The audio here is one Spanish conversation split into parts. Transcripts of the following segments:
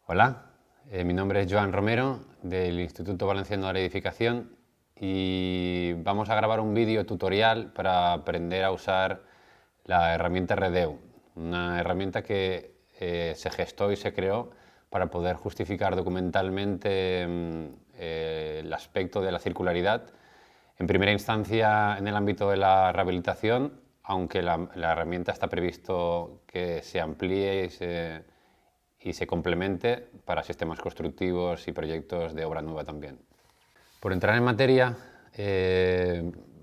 Hola, mi nombre es Joan Romero del Instituto Valenciano de la Edificación y vamos a grabar un vídeo tutorial para aprender a usar la herramienta Redeu, una herramienta que se gestó y se creó para poder justificar documentalmente el aspecto de la circularidad, en primera instancia en el ámbito de la rehabilitación, aunque la herramienta está previsto que se amplíe y se complemente para sistemas constructivos y proyectos de obra nueva también. Por entrar en materia,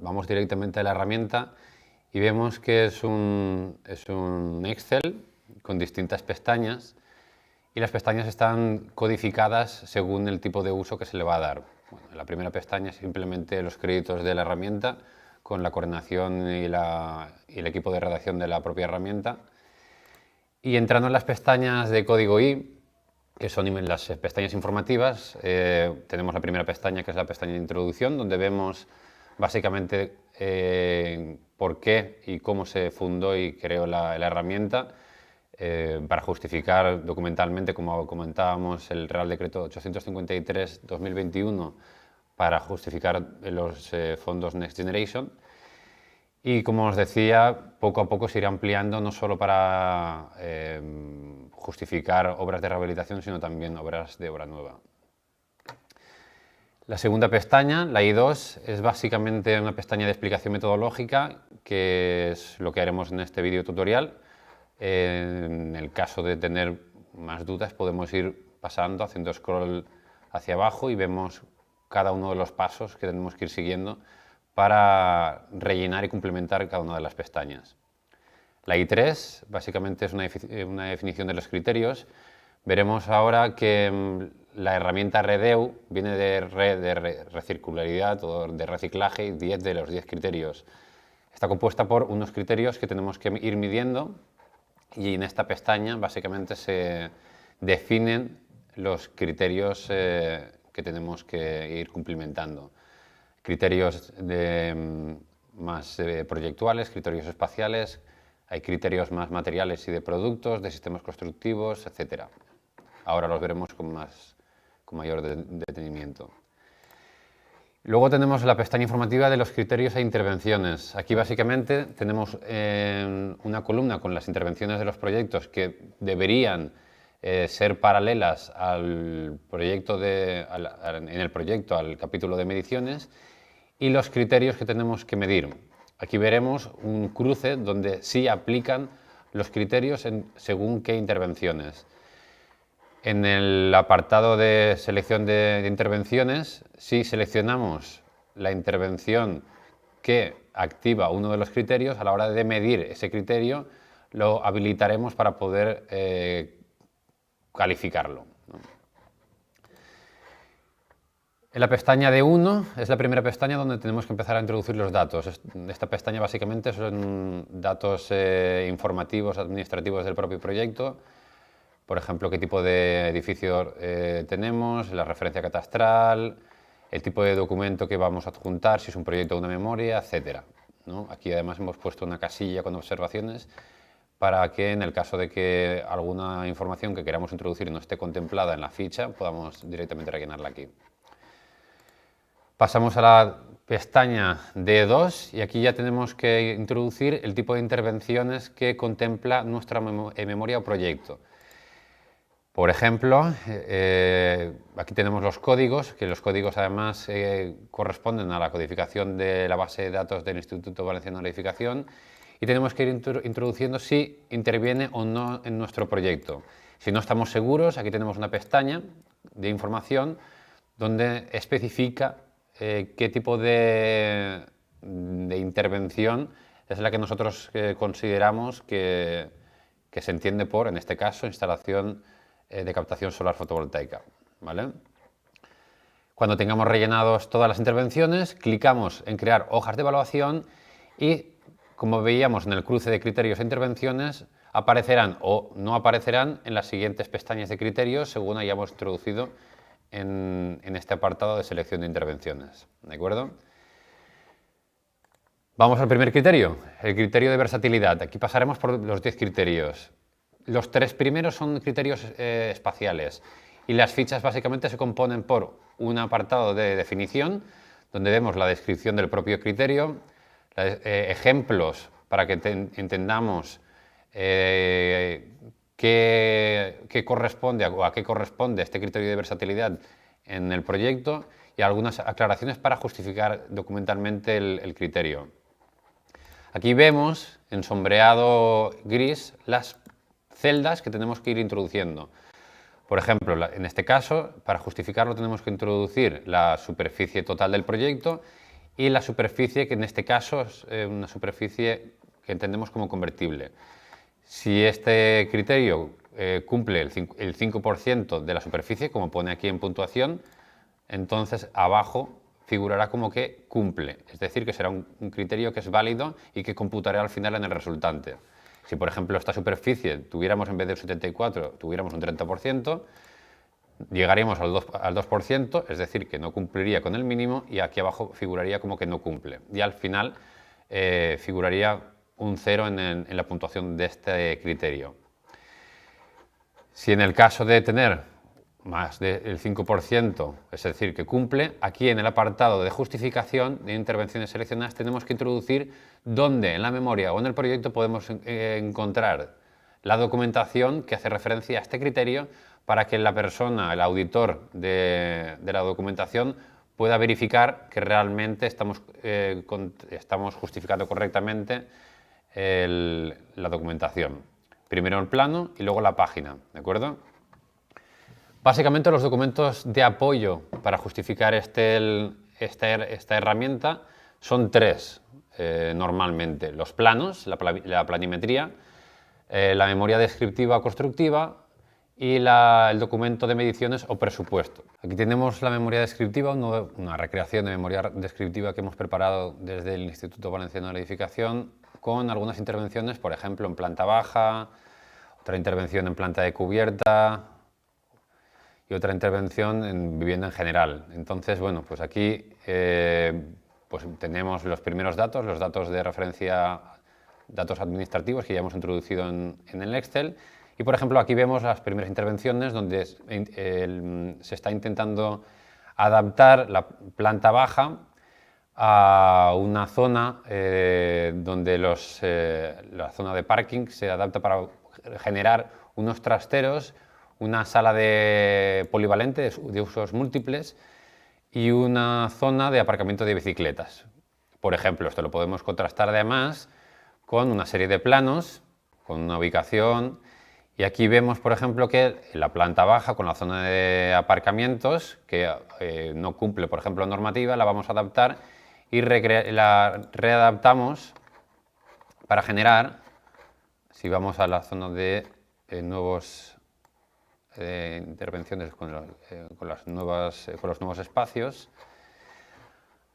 vamos directamente a la herramienta y vemos que es un Excel con distintas pestañas y las pestañas están codificadas según el tipo de uso que se le va a dar. Bueno, la primera pestaña es simplemente los créditos de la herramienta con la coordinación y el equipo de redacción de la propia herramienta. Y entrando en las pestañas de código I, que son las pestañas informativas, tenemos la primera pestaña, que es la pestaña de introducción, donde vemos básicamente por qué y cómo se fundó y creó la herramienta, para justificar documentalmente, como comentábamos, el Real Decreto 853/2021 para justificar los fondos Next Generation. Y como os decía, poco a poco se irá ampliando, no solo para justificar obras de rehabilitación, sino también obras de obra nueva. La segunda pestaña, la I2, es básicamente una pestaña de explicación metodológica, que es lo que haremos en este vídeo tutorial. En el caso de tener más dudas, podemos ir pasando, haciendo scroll hacia abajo y vemos cada uno de los pasos que tenemos que ir siguiendo para rellenar y complementar cada una de las pestañas. La I3 básicamente es una definición de los criterios. Veremos ahora que la herramienta Redeu viene de recircularidad o de reciclaje, y 10 de los 10 criterios. Está compuesta por unos criterios que tenemos que ir midiendo, y en esta pestaña básicamente se definen los criterios que tenemos que ir cumplimentando. Criterios más proyectuales, criterios espaciales, hay criterios más materiales y de productos, de sistemas constructivos, etc. Ahora los veremos con mayor detenimiento. Luego tenemos la pestaña informativa de los criterios e intervenciones. Aquí básicamente tenemos una columna con las intervenciones de los proyectos que deberían ser paralelas al proyecto en el proyecto al capítulo de mediciones, y los criterios que tenemos que medir. Aquí veremos un cruce donde sí aplican los criterios según qué intervenciones. En el apartado de selección de intervenciones, si seleccionamos la intervención que activa uno de los criterios, a la hora de medir ese criterio lo habilitaremos para poder calificarlo, ¿no? En la pestaña de 1 es la primera pestaña donde tenemos que empezar a introducir los datos. Esta pestaña básicamente son datos informativos, administrativos del propio proyecto. Por ejemplo, qué tipo de edificio tenemos, la referencia catastral, el tipo de documento que vamos a adjuntar, si es un proyecto o una memoria, etc., ¿no? Aquí además hemos puesto una casilla con observaciones para que en el caso de que alguna información que queramos introducir no esté contemplada en la ficha, podamos directamente rellenarla aquí. Pasamos a la pestaña D2 y aquí ya tenemos que introducir el tipo de intervenciones que contempla nuestra memoria o proyecto. Por ejemplo, aquí tenemos los códigos, que los códigos además corresponden a la codificación de la base de datos del Instituto Valenciano de la Edificación, y tenemos que ir introduciendo si interviene o no en nuestro proyecto. Si no estamos seguros, aquí tenemos una pestaña de información donde especifica qué tipo de intervención es la que nosotros consideramos que se entiende por, en este caso, instalación de captación solar fotovoltaica, ¿vale? Cuando tengamos rellenados todas las intervenciones, clicamos en crear hojas de evaluación y, como veíamos en el cruce de criterios e intervenciones, aparecerán o no aparecerán en las siguientes pestañas de criterios según hayamos introducido en este apartado de selección de intervenciones, ¿de acuerdo? Vamos al primer criterio, el criterio de versatilidad. Aquí pasaremos por los 10 criterios. Los tres primeros son criterios espaciales y las fichas básicamente se componen por un apartado de definición, donde vemos la descripción del propio criterio, ejemplos para que entendamos qué corresponde o a qué corresponde este criterio de versatilidad en el proyecto y algunas aclaraciones para justificar documentalmente el criterio. Aquí vemos en sombreado gris las celdas que tenemos que ir introduciendo. Por ejemplo, en este caso, para justificarlo tenemos que introducir la superficie total del proyecto y la superficie, que en este caso es una superficie que entendemos como convertible. Si este criterio cumple el 5% de la superficie, como pone aquí en puntuación, entonces abajo figurará como que cumple, es decir, que será un criterio que es válido y que computará al final en el resultante. Si, por ejemplo, esta superficie tuviéramos en vez del 74, tuviéramos un 30%, llegaríamos al 2%, es decir, que no cumpliría con el mínimo, y aquí abajo figuraría como que no cumple. Y al final figuraría un 0 en la puntuación de este criterio. Si en el caso de tener más del 5%, es decir, que cumple, aquí en el apartado de justificación de intervenciones seleccionadas tenemos que introducir dónde en la memoria o en el proyecto podemos encontrar la documentación que hace referencia a este criterio para que la persona, el auditor de la documentación, pueda verificar que realmente estamos justificando correctamente la documentación. Primero el plano y luego la página, ¿de acuerdo? Básicamente los documentos de apoyo para justificar esta herramienta son tres normalmente. Los planos, la planimetría, la memoria descriptiva o constructiva y el documento de mediciones o presupuesto. Aquí tenemos la memoria descriptiva, una recreación de memoria descriptiva que hemos preparado desde el Instituto Valenciano de la Edificación con algunas intervenciones, por ejemplo, en planta baja, otra intervención en planta de cubierta, y otra intervención en vivienda en general. Entonces, bueno, pues aquí pues tenemos los primeros datos, los datos de referencia, datos administrativos que ya hemos introducido en el Excel. Y, por ejemplo, aquí vemos las primeras intervenciones donde se está intentando adaptar la planta baja a una zona donde la zona de parking se adapta para generar unos trasteros, una sala de polivalente de usos múltiples y una zona de aparcamiento de bicicletas. Por ejemplo, esto lo podemos contrastar además con una serie de planos, con una ubicación, y aquí vemos, por ejemplo, que la planta baja con la zona de aparcamientos, que no cumple, por ejemplo, normativa, la vamos a adaptar y la readaptamos para generar, si vamos a la zona de nuevos intervenciones con los nuevos espacios,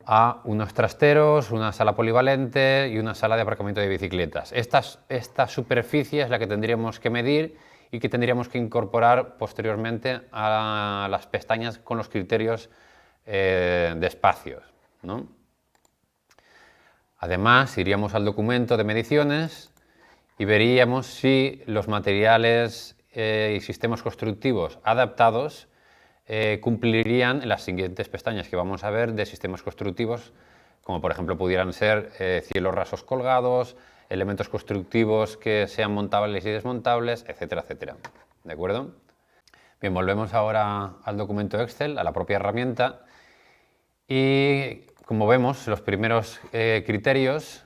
a unos trasteros, una sala polivalente y una sala de aparcamiento de bicicletas. Esta superficie es la que tendríamos que medir y que tendríamos que incorporar posteriormente a las pestañas con los criterios de espacios, ¿no? Además, iríamos al documento de mediciones y veríamos si los materiales y sistemas constructivos adaptados cumplirían en las siguientes pestañas que vamos a ver de sistemas constructivos, como por ejemplo pudieran ser cielos rasos colgados, elementos constructivos que sean montables y desmontables, etcétera, etcétera. ¿De acuerdo? Bien, volvemos ahora al documento Excel, a la propia herramienta, y como vemos, los primeros criterios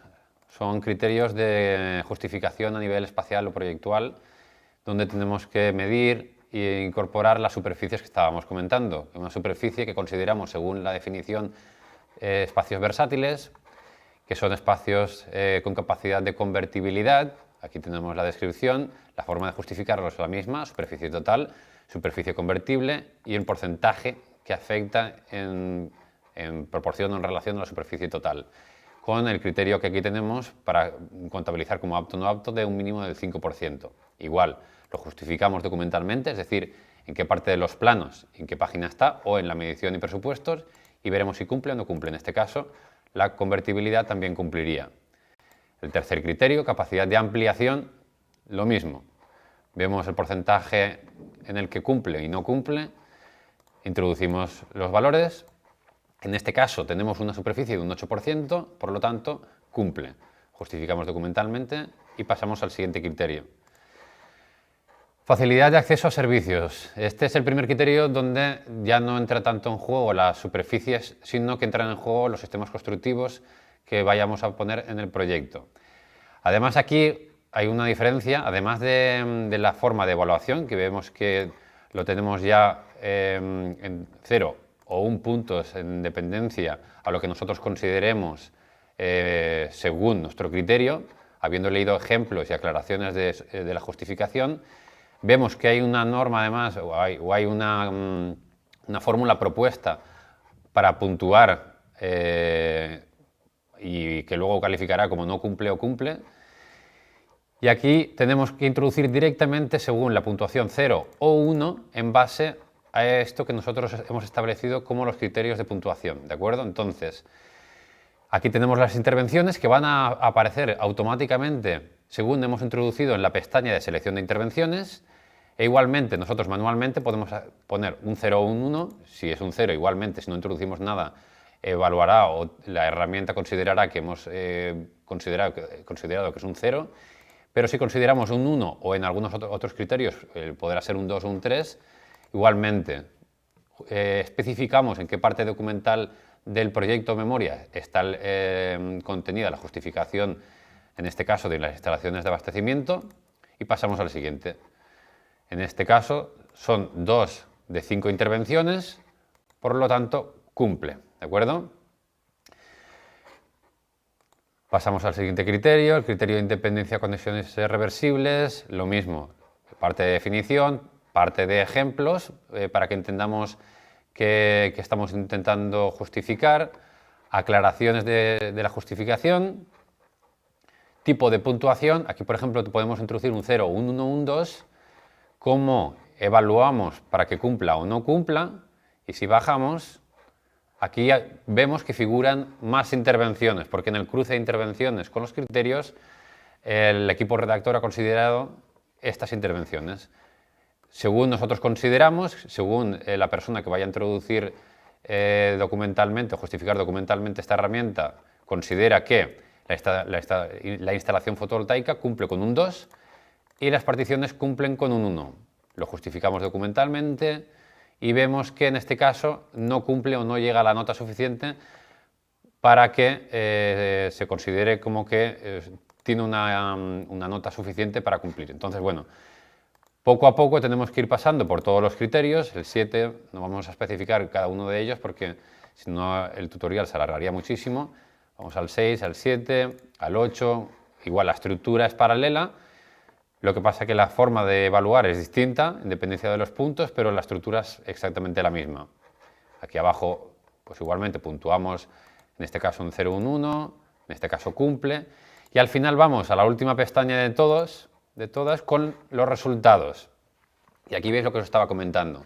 son criterios de justificación a nivel espacial o proyectual, donde tenemos que medir e incorporar las superficies que estábamos comentando. Una superficie que consideramos, según la definición, espacios versátiles, que son espacios con capacidad de convertibilidad. Aquí tenemos la descripción, la forma de justificarlo es la misma, superficie total, superficie convertible y el porcentaje que afecta en proporción o en relación a la superficie total, con el criterio que aquí tenemos para contabilizar como apto o no apto de un mínimo del 5%. Igual, lo justificamos documentalmente, es decir, en qué parte de los planos, en qué página está, o en la medición y presupuestos, y veremos si cumple o no cumple. En este caso, la convertibilidad también cumpliría. El tercer criterio, capacidad de ampliación, lo mismo. vemos el porcentaje en el que cumple y no cumple, introducimos los valores. En este caso tenemos una superficie de un 8%, por lo tanto cumple. Justificamos documentalmente y pasamos al siguiente criterio. Facilidad de acceso a servicios. Este es el primer criterio donde ya no entra tanto en juego las superficies, sino que entran en juego los sistemas constructivos que vayamos a poner en el proyecto. Además, aquí hay una diferencia, además de la forma de evaluación, que vemos que lo tenemos ya en 0 o 1 puntos en dependencia a lo que nosotros consideremos según nuestro criterio, habiendo leído ejemplos y aclaraciones de la justificación. Vemos que hay una norma, además, o hay una fórmula propuesta para puntuar y que luego calificará como no cumple o cumple. Y aquí tenemos que introducir directamente según la puntuación 0 o 1 en base a esto que nosotros hemos establecido como los criterios de puntuación, ¿de acuerdo? Entonces, aquí tenemos las intervenciones que van a aparecer automáticamente según hemos introducido en la pestaña de selección de intervenciones. E igualmente, nosotros manualmente podemos poner un 0 o un 1. Si es un 0, igualmente, si no introducimos nada, evaluará o la herramienta considerará que hemos considerado que es un 0. Pero si consideramos un 1 o en algunos otros criterios podrá ser un 2 o un 3, igualmente especificamos en qué parte documental del proyecto memoria está contenida la justificación, en este caso de las instalaciones de abastecimiento, y pasamos al siguiente. En este caso son 2 de 5 intervenciones, por lo tanto cumple, ¿de acuerdo? Pasamos al siguiente criterio, el criterio de independencia de conexiones reversibles, lo mismo, parte de definición, parte de ejemplos, para que entendamos qué estamos intentando justificar, aclaraciones de la justificación, tipo de puntuación, aquí por ejemplo podemos introducir un 0, un 1, un 2, cómo evaluamos para que cumpla o no cumpla, y si bajamos, aquí vemos que figuran más intervenciones, porque en el cruce de intervenciones con los criterios, el equipo redactor ha considerado estas intervenciones. Según nosotros consideramos, según la persona que vaya a introducir documentalmente o justificar documentalmente esta herramienta, considera que la instalación fotovoltaica cumple con un 2 y las particiones cumplen con un 1. Lo justificamos documentalmente y vemos que en este caso no cumple o no llega a la nota suficiente para que se considere como que tiene una nota suficiente para cumplir. Entonces, bueno, poco a poco tenemos que ir pasando por todos los criterios. El 7 no vamos a especificar cada uno de ellos porque si no el tutorial se alargaría muchísimo. Vamos al 6, al 7, al 8, igual la estructura es paralela. Lo que pasa es que la forma de evaluar es distinta, en dependencia de los puntos, pero la estructura es exactamente la misma. Aquí abajo, pues igualmente puntuamos, en este caso un 0, un 1, en este caso cumple, y al final vamos a la última pestaña de todas, con los resultados. Y aquí veis lo que os estaba comentando.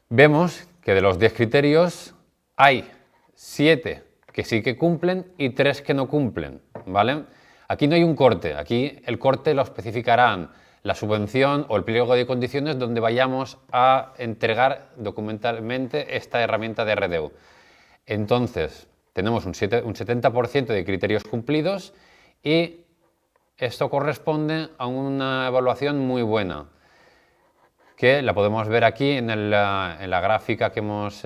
Vemos que de los 10 criterios hay 7 que sí que cumplen y 3 que no cumplen, ¿vale? Aquí no hay un corte, aquí el corte lo especificarán la subvención o el pliego de condiciones donde vayamos a entregar documentalmente esta herramienta de RDU. Entonces, tenemos un 70% de criterios cumplidos y esto corresponde a una evaluación muy buena, que la podemos ver aquí en la gráfica que hemos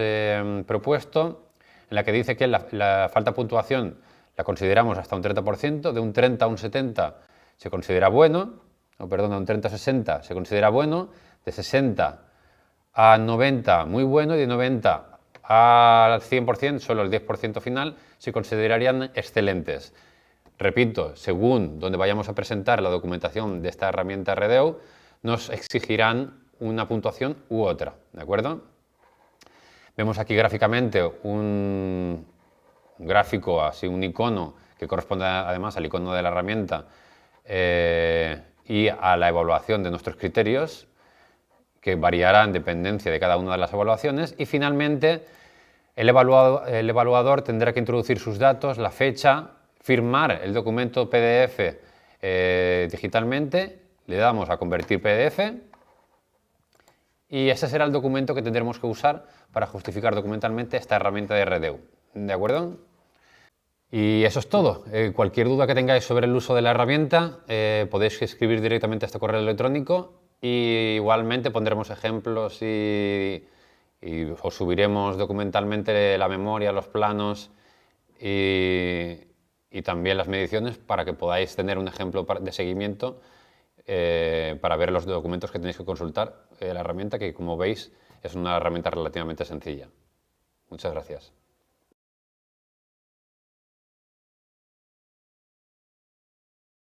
propuesto, en la que dice que la falta de puntuación la consideramos hasta un 30%, de un 30 a un 70 se considera bueno, de un 30 a 60 se considera bueno, de 60 a 90 muy bueno y de 90 al 100%, solo el 10% final, se considerarían excelentes. Repito, según donde vayamos a presentar la documentación de esta herramienta RDU, nos exigirán una puntuación u otra, ¿de acuerdo? Vemos aquí gráficamente un gráfico, así un icono, que corresponde además al icono de la herramienta y a la evaluación de nuestros criterios, que variará en dependencia de cada una de las evaluaciones. Y finalmente, el evaluador tendrá que introducir sus datos, la fecha, firmar el documento PDF digitalmente le damos a convertir PDF y ese será el documento que tendremos que usar para justificar documentalmente esta herramienta de Redeu. ¿De acuerdo? Y eso es todo. Cualquier duda que tengáis sobre el uso de la herramienta podéis escribir directamente a este correo electrónico y igualmente pondremos ejemplos y os subiremos documentalmente la memoria, los planos y también las mediciones para que podáis tener un ejemplo de seguimiento para ver los documentos que tenéis que consultar. La herramienta que, como veis, es una herramienta relativamente sencilla. Muchas gracias.